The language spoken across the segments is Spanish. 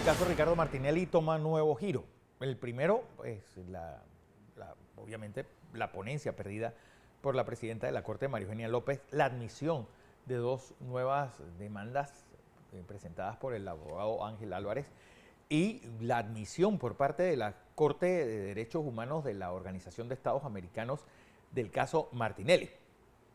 caso Ricardo Martinelli toma nuevo giro. El primero es obviamente la ponencia perdida por la presidenta de la Corte, María Eugenia López, la admisión de dos nuevas demandas presentadas por el abogado Ángel Álvarez y la admisión por parte de la Corte de Derechos Humanos de la Organización de Estados Americanos del caso Martinelli.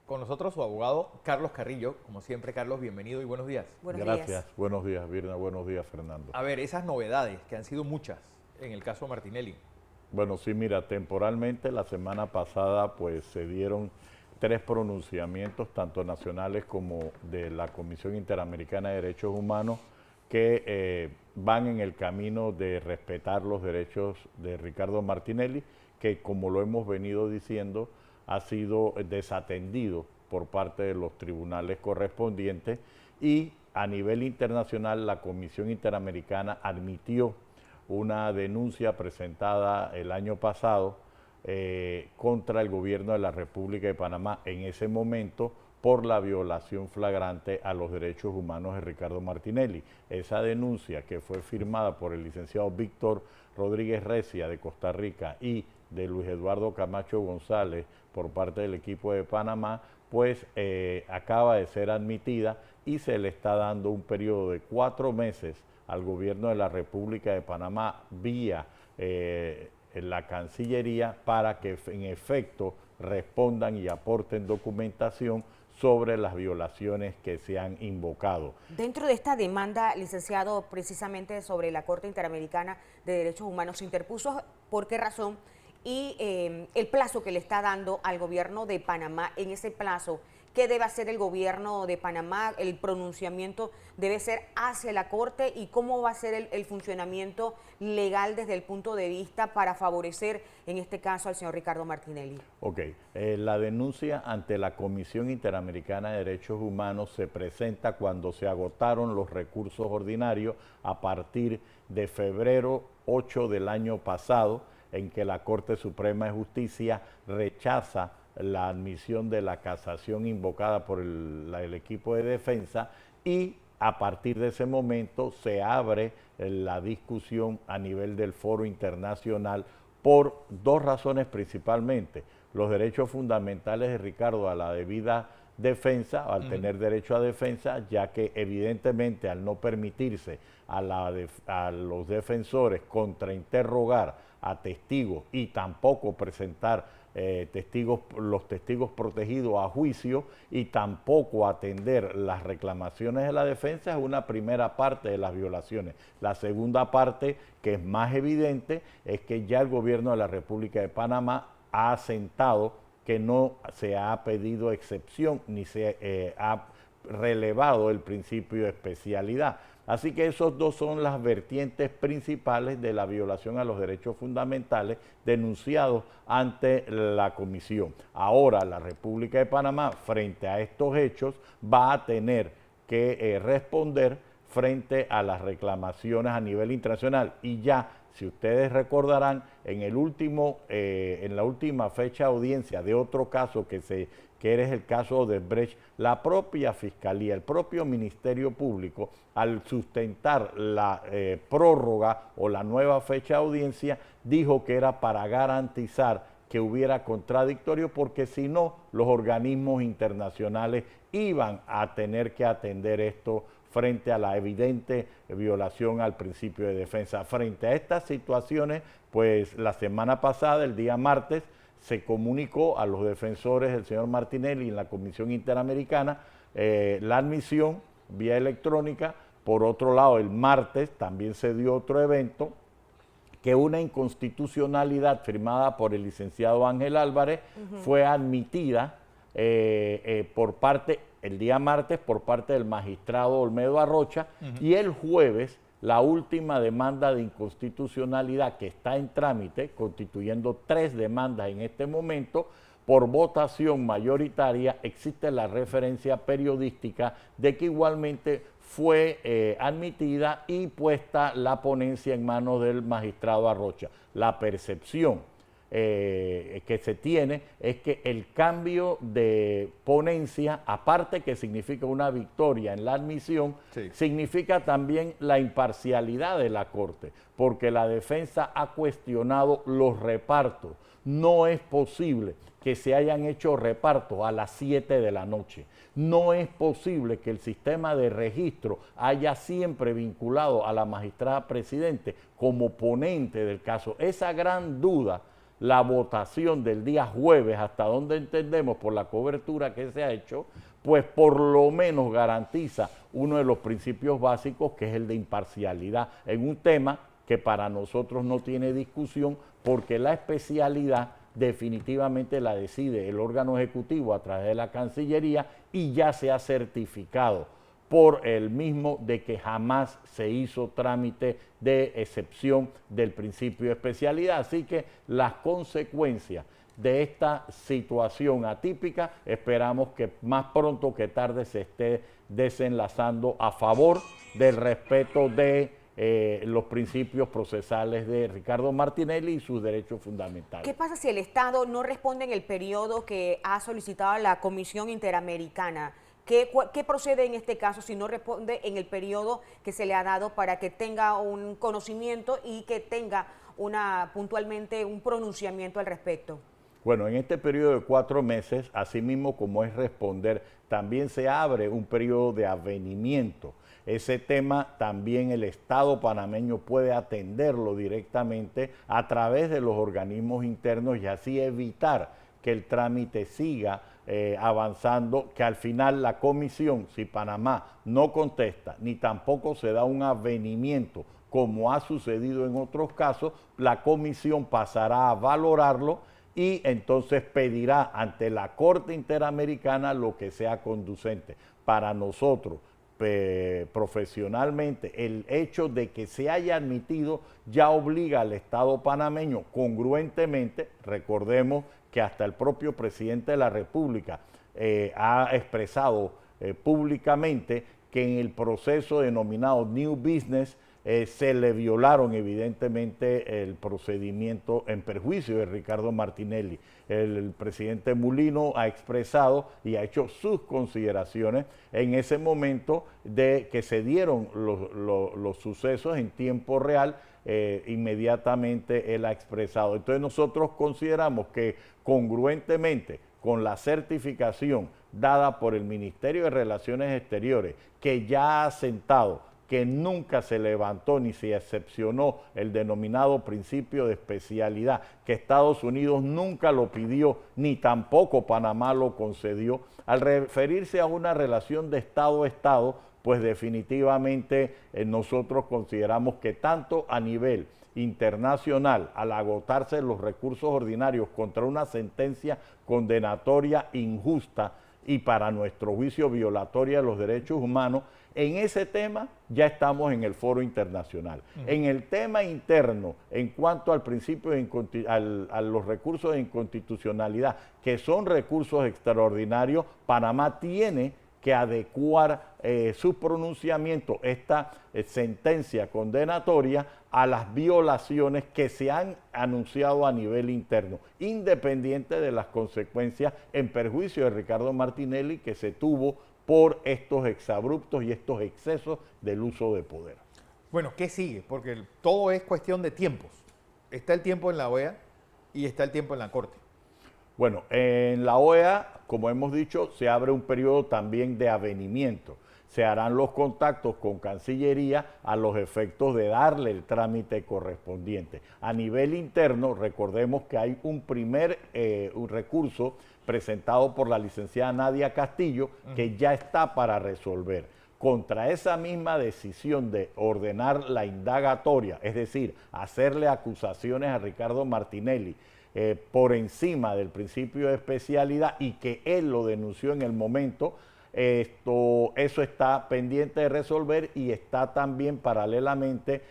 Con nosotros su abogado Carlos Carrillo. Como siempre, Carlos, bienvenido y buenos días. Gracias. Buenos días, Virna. Buenos días, Fernando. A ver, esas novedades, que han sido muchas en el caso Martinelli. Bueno, sí, mira, temporalmente la semana pasada pues se dieron 3 pronunciamientos, tanto nacionales como de la Comisión Interamericana de Derechos Humanos, que van en el camino de respetar los derechos de Ricardo Martinelli, que como lo hemos venido diciendo, ha sido desatendido por parte de los tribunales correspondientes, y a nivel internacional la Comisión Interamericana admitió una denuncia presentada el año pasado contra el gobierno de la República de Panamá en ese momento por la violación flagrante a los derechos humanos de Ricardo Martinelli. Esa denuncia, que fue firmada por el licenciado Víctor Rodríguez Recia de Costa Rica y de Luis Eduardo Camacho González por parte del equipo de Panamá, pues acaba de ser admitida y se le está dando un periodo de 4 meses al gobierno de la República de Panamá vía la Cancillería para que en efecto respondan y aporten documentación sobre las violaciones que se han invocado. Dentro de esta demanda, licenciado, precisamente sobre la Corte Interamericana de Derechos Humanos, ¿se interpuso por qué razón? Y el plazo que le está dando al gobierno de Panamá, en ese plazo, ¿qué debe hacer el gobierno de Panamá? ¿El pronunciamiento debe ser hacia la Corte? ¿Y cómo va a ser el funcionamiento legal desde el punto de vista para favorecer, en este caso, al señor Ricardo Martinelli? Ok, la denuncia ante la Comisión Interamericana de Derechos Humanos se presenta cuando se agotaron los recursos ordinarios a partir de febrero 8 del año pasado, en que la Corte Suprema de Justicia rechaza la admisión de la casación invocada por el equipo de defensa, y a partir de ese momento se abre la discusión a nivel del foro internacional por 2 razones principalmente: los derechos fundamentales de Ricardo a la debida defensa, al tener derecho a defensa, ya que evidentemente al no permitirse a los defensores contrainterrogar a testigos y tampoco presentar los testigos protegidos a juicio y tampoco atender las reclamaciones de la defensa, es una primera parte de las violaciones. La segunda parte, que es más evidente, es que ya el gobierno de la República de Panamá ha asentado que no se ha pedido excepción ni se ha relevado el principio de especialidad. Así que esos 2 son las vertientes principales de la violación a los derechos fundamentales denunciados ante la Comisión. Ahora la República de Panamá, frente a estos hechos, va a tener que responder frente a las reclamaciones a nivel internacional. Y ya, si ustedes recordarán, en la última fecha de audiencia de otro caso que es el caso de Odebrecht, la propia Fiscalía, el propio Ministerio Público, al sustentar la prórroga o la nueva fecha de audiencia, dijo que era para garantizar que hubiera contradictorio, porque si no, los organismos internacionales iban a tener que atender esto frente a la evidente violación al principio de defensa. Frente a estas situaciones, pues la semana pasada, el día martes, se comunicó a los defensores del señor Martinelli en la Comisión Interamericana la admisión vía electrónica. Por otro lado, el martes también se dio otro evento, que una inconstitucionalidad firmada por el licenciado Ángel Álvarez fue admitida el día martes por parte del magistrado Olmedo Arrocha, y el jueves la última demanda de inconstitucionalidad, que está en trámite, constituyendo 3 demandas en este momento, por votación mayoritaria. Existe la referencia periodística de que igualmente fue admitida y puesta la ponencia en manos del magistrado Arrocha. La percepción que se tiene es que el cambio de ponencia, aparte que significa una victoria en la admisión, Sí. significa también la imparcialidad de la Corte, porque la defensa ha cuestionado los repartos. No es posible que se hayan hecho repartos a las 7 de la noche. No es posible que el sistema de registro haya siempre vinculado a la magistrada presidente como ponente del caso. Esa gran duda, la votación del día jueves, hasta donde entendemos por la cobertura que se ha hecho, pues por lo menos garantiza uno de los principios básicos, que es el de imparcialidad, en un tema que para nosotros no tiene discusión, porque la especialidad definitivamente la decide el órgano ejecutivo a través de la Cancillería y ya se ha certificado por el mismo de que jamás se hizo trámite de excepción del principio de especialidad. Así que las consecuencias de esta situación atípica esperamos que más pronto que tarde se esté desenlazando a favor del respeto de los principios procesales de Ricardo Martinelli y sus derechos fundamentales. ¿Qué pasa si el Estado no responde en el periodo que ha solicitado la Comisión Interamericana? ¿Qué procede en este caso si no responde en el periodo que se le ha dado para que tenga un conocimiento y que tenga puntualmente un pronunciamiento al respecto? Bueno, en este periodo de 4 meses, así mismo como es responder, también se abre un periodo de avenimiento. Ese tema también el Estado panameño puede atenderlo directamente a través de los organismos internos y así evitar que el trámite siga avanzando, que al final la comisión, si Panamá no contesta ni tampoco se da un avenimiento, como ha sucedido en otros casos, la comisión pasará a valorarlo y entonces pedirá ante la Corte Interamericana lo que sea conducente. Para nosotros, profesionalmente, el hecho de que se haya admitido ya obliga al Estado panameño congruentemente, recordemos que hasta el propio presidente de la República ha expresado públicamente que en el proceso denominado New Business se le violaron evidentemente el procedimiento en perjuicio de Ricardo Martinelli. El presidente Mulino ha expresado y ha hecho sus consideraciones en ese momento de que se dieron los sucesos en tiempo real. Inmediatamente él ha expresado. Entonces nosotros consideramos que congruentemente con la certificación dada por el Ministerio de Relaciones Exteriores, que ya ha sentado que nunca se levantó ni se excepcionó el denominado principio de especialidad, que Estados Unidos nunca lo pidió, ni tampoco Panamá lo concedió. Al referirse a una relación de Estado a Estado, pues definitivamente nosotros consideramos que tanto a nivel internacional, al agotarse los recursos ordinarios contra una sentencia condenatoria injusta y para nuestro juicio violatoria de los derechos humanos, en ese tema ya estamos en el foro internacional. En el tema interno, en cuanto al principio a los recursos de inconstitucionalidad, que son recursos extraordinarios, Panamá tiene que adecuar su pronunciamiento, esta sentencia condenatoria, a las violaciones que se han anunciado a nivel interno, independiente de las consecuencias en perjuicio de Ricardo Martinelli que se tuvo por estos exabruptos y estos excesos del uso de poder. Bueno, ¿qué sigue? Porque todo es cuestión de tiempos. Está el tiempo en la OEA y está el tiempo en la Corte. Bueno, en la OEA, como hemos dicho, se abre un periodo también de avenimiento. Se harán los contactos con Cancillería a los efectos de darle el trámite correspondiente. A nivel interno, recordemos que hay un recurso presentado por la licenciada Nadia Castillo que ya está para resolver. Contra esa misma decisión de ordenar la indagatoria, es decir, hacerle acusaciones a Ricardo Martinelli por encima del principio de especialidad y que él lo denunció en el momento, eso está pendiente de resolver y está también paralelamente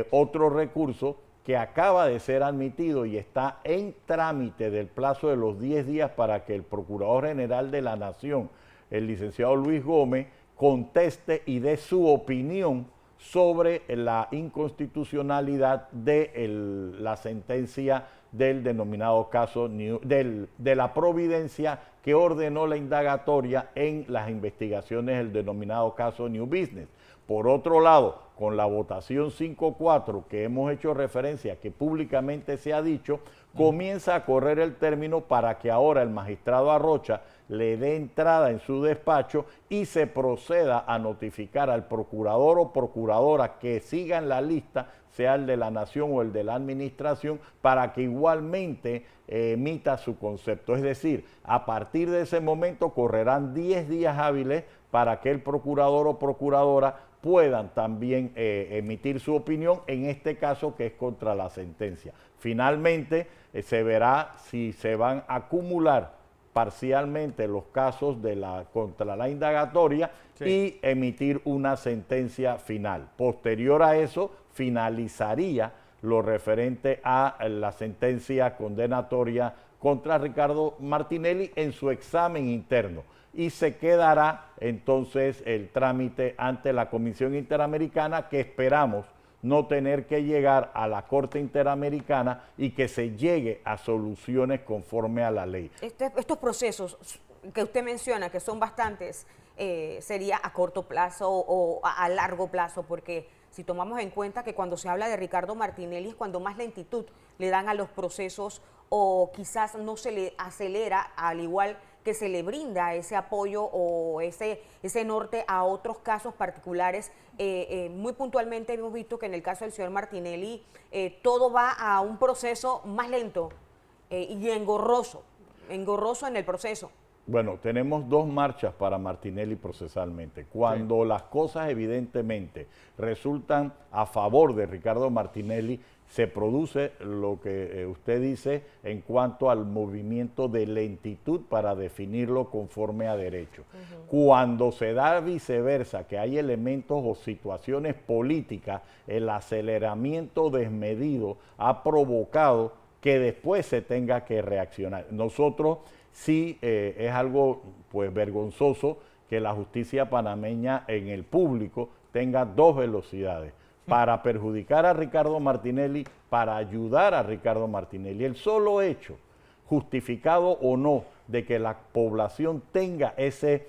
otro recurso que acaba de ser admitido y está en trámite del plazo de los 10 días para que el Procurador General de la Nación, el licenciado Luis Gómez, conteste y dé su opinión sobre la inconstitucionalidad de la sentencia del denominado caso de la providencia que ordenó la indagatoria en las investigaciones del denominado caso New Business. Por otro lado, con la votación 5-4 que hemos hecho referencia, que públicamente se ha dicho, comienza a correr el término para que ahora el magistrado Arrocha le dé entrada en su despacho y se proceda a notificar al procurador o procuradora que siga en la lista, sea el de la Nación o el de la Administración, para que igualmente emita su concepto. Es decir, a partir de ese momento correrán 10 días hábiles para que el procurador o procuradora puedan también emitir su opinión en este caso que es contra la sentencia. Finalmente se verá si se van a acumular parcialmente los casos contra la indagatoria y emitir una sentencia final. Posterior a eso finalizaría lo referente a la sentencia condenatoria contra Ricardo Martinelli en su examen interno. Y se quedará entonces el trámite ante la Comisión Interamericana, que esperamos no tener que llegar a la Corte Interamericana y que se llegue a soluciones conforme a la ley. Estos procesos que usted menciona, que son bastantes, sería a corto plazo o a largo plazo, porque si tomamos en cuenta que cuando se habla de Ricardo Martinelli es cuando más lentitud le dan a los procesos o quizás no se le acelera, al igual que se le brinda ese apoyo o ese norte a otros casos particulares. Muy puntualmente hemos visto que en el caso del señor Martinelli todo va a un proceso más lento y engorroso en el proceso. Bueno, tenemos 2 marchas para Martinelli procesalmente. Cuando las cosas evidentemente resultan a favor de Ricardo Martinelli, se produce lo que usted dice en cuanto al movimiento de lentitud para definirlo conforme a derecho. Cuando se da viceversa, que hay elementos o situaciones políticas, el aceleramiento desmedido ha provocado que después se tenga que reaccionar. Nosotros sí es algo pues vergonzoso que la justicia panameña en el público tenga 2 velocidades, para perjudicar a Ricardo Martinelli, para ayudar a Ricardo Martinelli. El solo hecho, justificado o no, de que la población tenga ese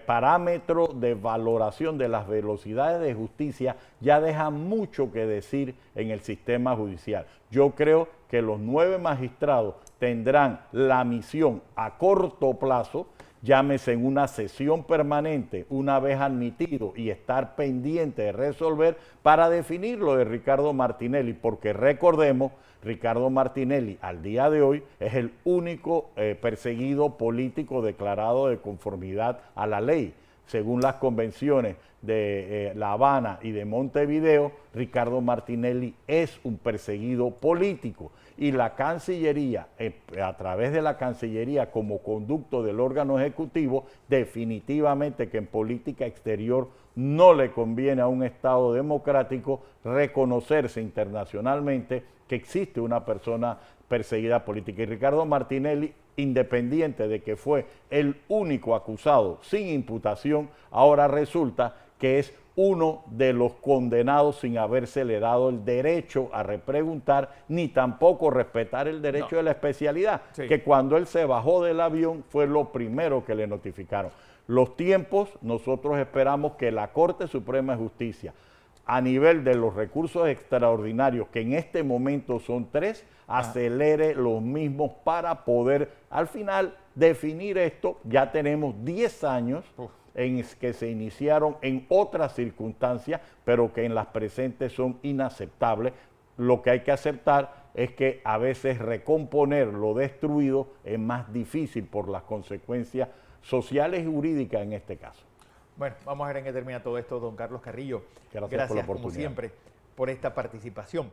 parámetro de valoración de las velocidades de justicia, ya deja mucho que decir en el sistema judicial. Yo creo que los 9 magistrados tendrán la misión a corto plazo, llámese en una sesión permanente, una vez admitido, y estar pendiente de resolver para definir lo de Ricardo Martinelli, porque recordemos, Ricardo Martinelli al día de hoy es el único perseguido político declarado de conformidad a la ley. Según las convenciones de La Habana y de Montevideo, Ricardo Martinelli es un perseguido político. Y la Cancillería, a través de la Cancillería como conducto del órgano ejecutivo, definitivamente que en política exterior no le conviene a un Estado democrático reconocerse internacionalmente que existe una persona perseguida política. Y Ricardo Martinelli, independiente de que fue el único acusado sin imputación, ahora resulta que es uno de los condenados sin habérsele dado el derecho a repreguntar, ni tampoco respetar el derecho de la especialidad, que cuando él se bajó del avión fue lo primero que le notificaron. Los tiempos, nosotros esperamos que la Corte Suprema de Justicia, a nivel de los recursos extraordinarios, que en este momento son 3, acelere los mismos para poder al final definir esto. Ya tenemos 10 años en que se iniciaron en otras circunstancias, pero que en las presentes son inaceptables. Lo que hay que aceptar es que a veces recomponer lo destruido es más difícil por las consecuencias sociales y jurídicas en este caso. Bueno, vamos a ver en qué termina todo esto, don Carlos Carrillo. Gracias por la oportunidad. Como siempre, por esta participación.